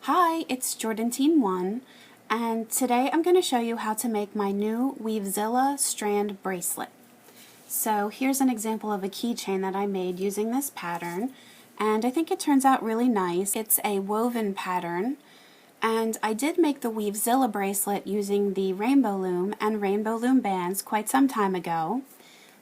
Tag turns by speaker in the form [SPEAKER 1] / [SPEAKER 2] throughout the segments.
[SPEAKER 1] Hi, it's Jordan Teen 1, and today I'm going to show you how to make my new Weavezilla Strand Bracelet. So here's an example of a keychain that I made using this pattern, and I think it turns out really nice. It's a woven pattern, and I did make the Weavezilla bracelet using the Rainbow Loom and Rainbow Loom bands quite some time ago.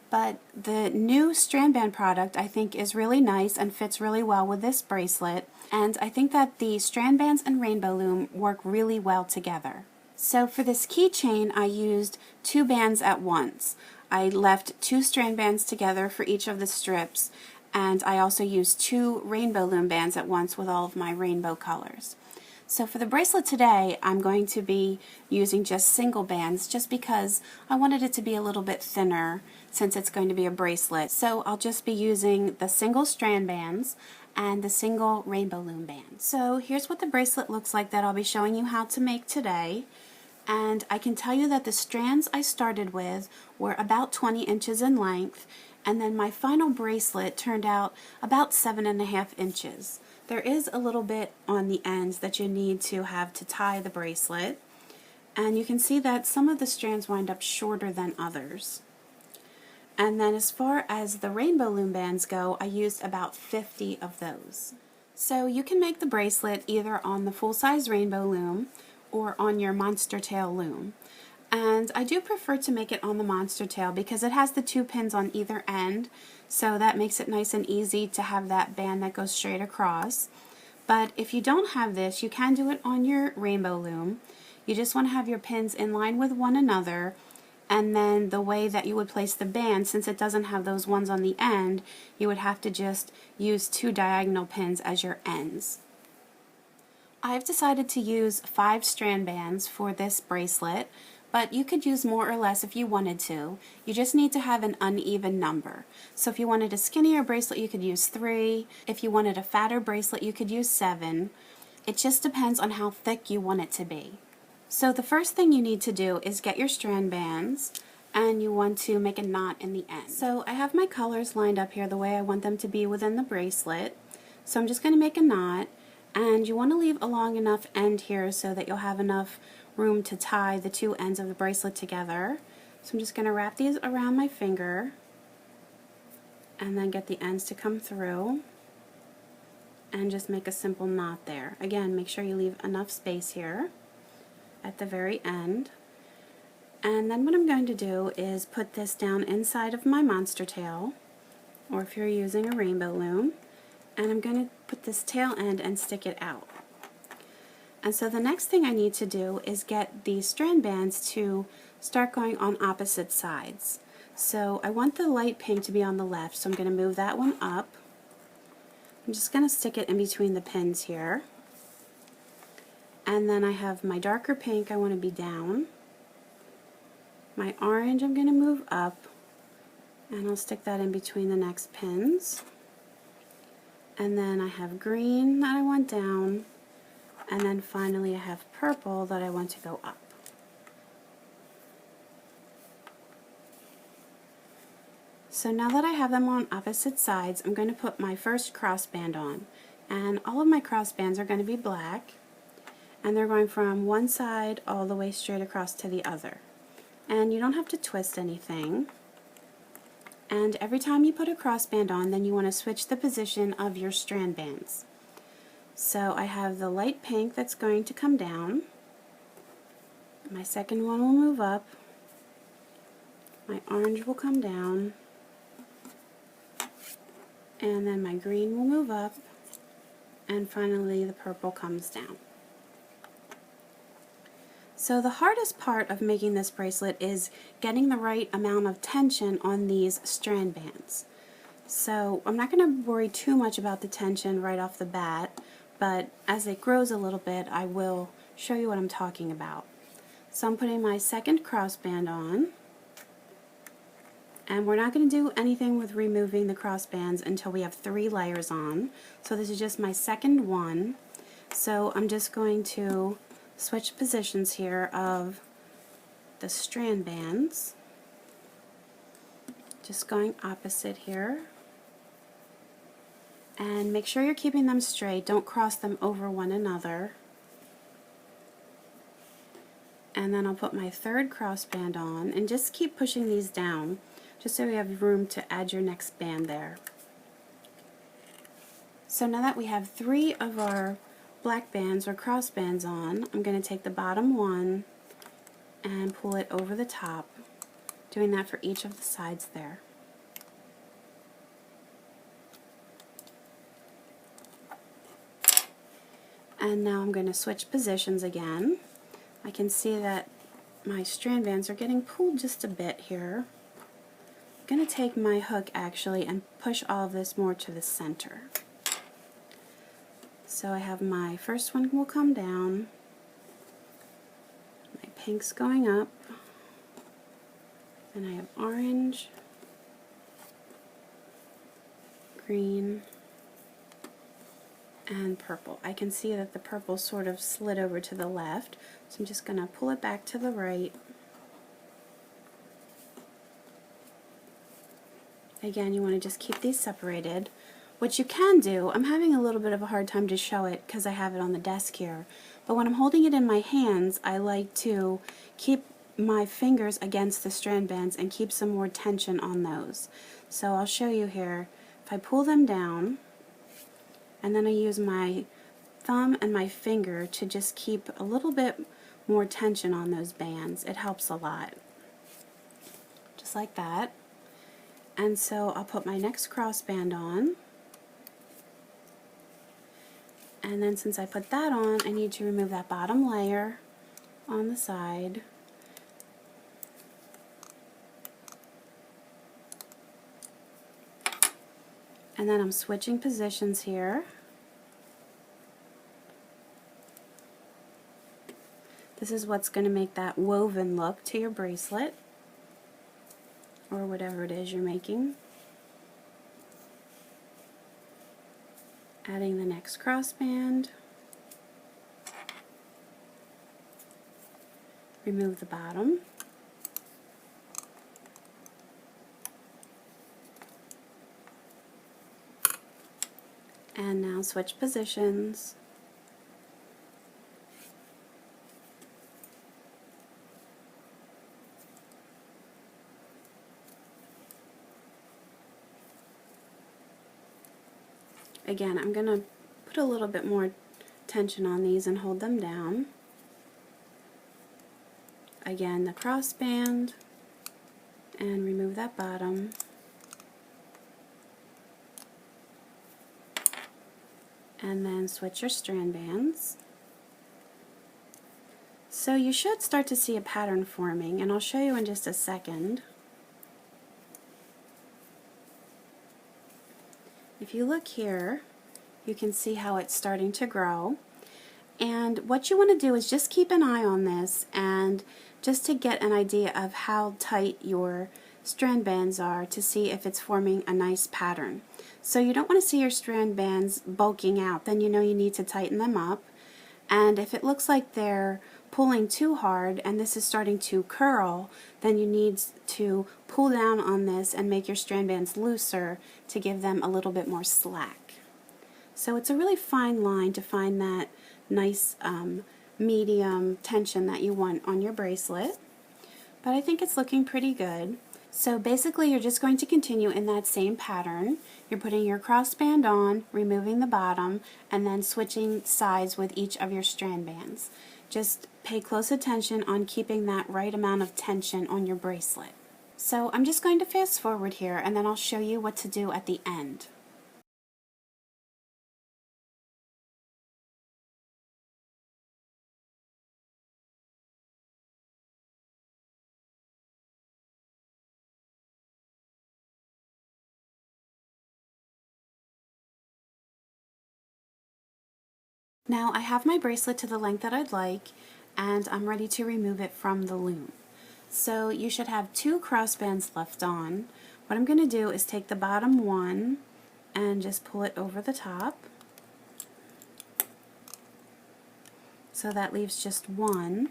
[SPEAKER 1] But the new Strand Band product I think is really nice and fits really well with this bracelet, and I think that the Strand Bands and Rainbow Loom work really well together. So for this keychain I used 2 bands at once. I left 2 strand bands together for each of the strips, and I also used 2 Rainbow Loom bands at once with all of my rainbow colors. So for the bracelet today, I'm going to be using just single bands just because I wanted it to be a little bit thinner since it's going to be a bracelet. So I'll just be using the single strand bands and the single Rainbow Loom band. So here's what the bracelet looks like that I'll be showing you how to make today. And I can tell you that the strands I started with were about 20 inches in length, and then my final bracelet turned out about 7.5 inches. There is a little bit on the ends that you need to have to tie the bracelet, and you can see that some of the strands wind up shorter than others. And then as far as the Rainbow Loom bands go, I used about 50 of those. So you can make the bracelet either on the full-size Rainbow Loom or on your Monster Tail loom. And I do prefer to make it on the Monster Tail because it has the 2 pins on either end, so that makes it nice and easy to have that band that goes straight across. But if you don't have this, you can do it on your Rainbow Loom. You just want to have your pins in line with one another, and then the way that you would place the band, since it doesn't have those ones on the end, you would have to just use 2 diagonal pins as your ends. I've decided to use 5 strand bands for this bracelet, but you could use more or less if you wanted to. You just need to have an uneven number. So if you wanted a skinnier bracelet, you could use 3. If you wanted a fatter bracelet, you could use 7. It just depends on how thick you want it to be. So the first thing you need to do is get your strand bands, and you want to make a knot in the end. So I have my colors lined up here the way I want them to be within the bracelet. So I'm just going to make a knot. And you want to leave a long enough end here so that you'll have enough room to tie the 2 ends of the bracelet together. So I'm just going to wrap these around my finger and then get the ends to come through and just make a simple knot there. Again, make sure you leave enough space here at the very end. And then what I'm going to do is put this down inside of my Monster Tail, or if you're using a Rainbow Loom, and I'm going to put this tail end and stick it out. And so the next thing I need to do is get the strand bands to start going on opposite sides. So I want the light pink to be on the left, so I'm going to move that one up. I'm just going to stick it in between the pins here. And then I have my darker pink I want to be down. My orange I'm going to move up, and I'll stick that in between the next pins. And then I have green that I want down, and then finally I have purple that I want to go up. So now that I have them on opposite sides, I'm going to put my first crossband on. And all of my crossbands are going to be black, and they're going from one side all the way straight across to the other. And you don't have to twist anything. And every time you put a crossband on, then you want to switch the position of your strand bands. So I have the light pink that's going to come down. My second one will move up. My orange will come down. And then my green will move up. And finally the purple comes down. So the hardest part of making this bracelet is getting the right amount of tension on these strand bands. So I'm not going to worry too much about the tension right off the bat, but as it grows a little bit I will show you what I'm talking about. So I'm putting my second crossband on, and we're not going to do anything with removing the crossbands until we have 3 layers on. So this is just my second one. So I'm just going to switch positions here of the strand bands, just going opposite here, and make sure you're keeping them straight. Don't cross them over one another. And then I'll put my third crossband on and just keep pushing these down just so we have room to add your next band there. So now that we have 3 of our black bands or crossbands on, I'm going to take the bottom one and pull it over the top, doing that for each of the sides there. And now I'm going to switch positions again. I can see that my strand bands are getting pulled just a bit here. I'm going to take my hook actually and push all of this more to the center. So I have my first one will come down, my pink's going up, and I have orange, green, and purple. I can see that the purple sort of slid over to the left, so I'm just going to pull it back to the right. Again, you want to just keep these separated. What you can do, I'm having a little bit of a hard time to show it because I have it on the desk here, but when I'm holding it in my hands, I like to keep my fingers against the strand bands and keep some more tension on those. So I'll show you here. If I pull them down, and then I use my thumb and my finger to just keep a little bit more tension on those bands. It helps a lot. Just like that. And so I'll put my next crossband on. And then since I put that on, I need to remove that bottom layer on the side. And then I'm switching positions here. This is what's going to make that woven look to your bracelet, or whatever it is you're making. Adding the next crossband. Remove the bottom. And now switch positions. Again, I'm going to put a little bit more tension on these and hold them down. Again, the crossband, and remove that bottom. And then switch your strand bands. So you should start to see a pattern forming, and I'll show you in just a second. If you look here, you can see how it's starting to grow. And what you want to do is just keep an eye on this, and just to get an idea of how tight your strand bands are to see if it's forming a nice pattern. So you don't want to see your strand bands bulking out, then you know you need to tighten them up. And if it looks like they're pulling too hard and this is starting to curl, then you need to pull down on this and make your strand bands looser to give them a little bit more slack. So it's a really fine line to find that nice medium tension that you want on your bracelet. But I think it's looking pretty good. So basically you're just going to continue in that same pattern. You're putting your crossband on, removing the bottom, and then switching sides with each of your strand bands. Just pay close attention on keeping that right amount of tension on your bracelet. So I'm just going to fast forward here, and then I'll show you what to do at the end. Now I have my bracelet to the length that I'd like, and I'm ready to remove it from the loom. So you should have 2 crossbands left on. What I'm going to do is take the bottom one and just pull it over the top. So that leaves just one.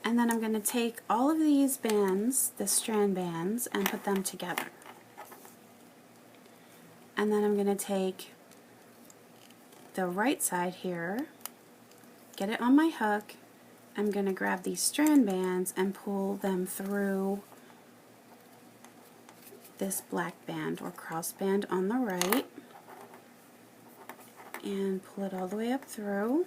[SPEAKER 1] And then I'm going to take all of these bands, the strand bands, and put them together. And then I'm going to take the right side here, get it on my hook, I'm going to grab these strand bands and pull them through this black band or cross band on the right, and pull it all the way up through.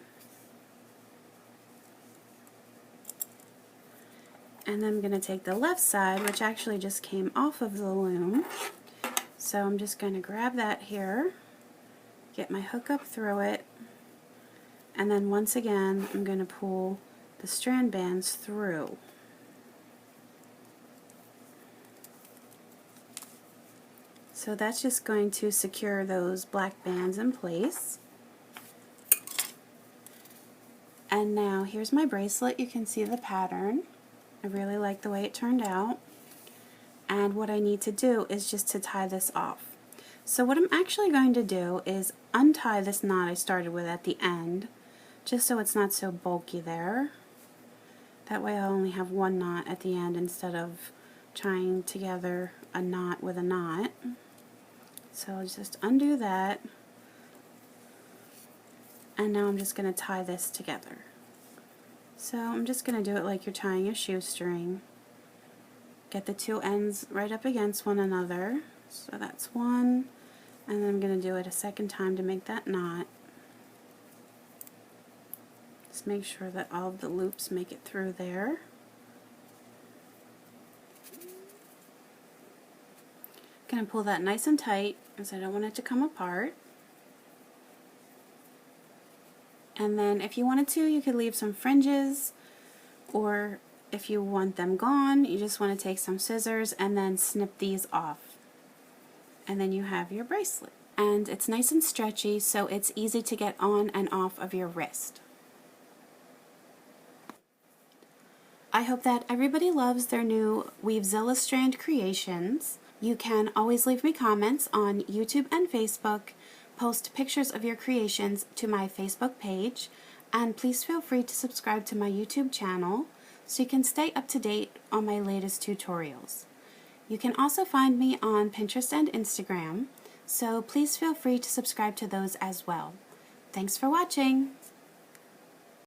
[SPEAKER 1] And then I'm going to take the left side, which actually just came off of the loom. So I'm just going to grab that here, get my hook up through it, and then once again I'm going to pull the strand bands through. So that's just going to secure those black bands in place. And now here's my bracelet. You can see the pattern. I really like the way it turned out. And what I need to do is just to tie this off. So what I'm actually going to do is untie this knot I started with at the end, just so it's not so bulky there. That way I'll only have one knot at the end instead of tying together a knot with a knot. So I'll just undo that, and now I'm just going to tie this together. So I'm just going to do it like you're tying a shoestring. Get the two ends right up against one another. So that's one, and then I'm going to do it a second time to make that knot. Just make sure that all of the loops make it through there. I'm going to pull that nice and tight because I don't want it to come apart. And then if you wanted to, you could leave some fringes, or if you want them gone, you just want to take some scissors and then snip these off. And then you have your bracelet. And it's nice and stretchy, so it's easy to get on and off of your wrist. I hope that everybody loves their new Weavezilla Strand creations. You can always leave me comments on YouTube and Facebook, post pictures of your creations to my Facebook page, and please feel free to subscribe to my YouTube channel so you can stay up to date on my latest tutorials. You can also find me on Pinterest and Instagram, so please feel free to subscribe to those as well. Thanks for watching!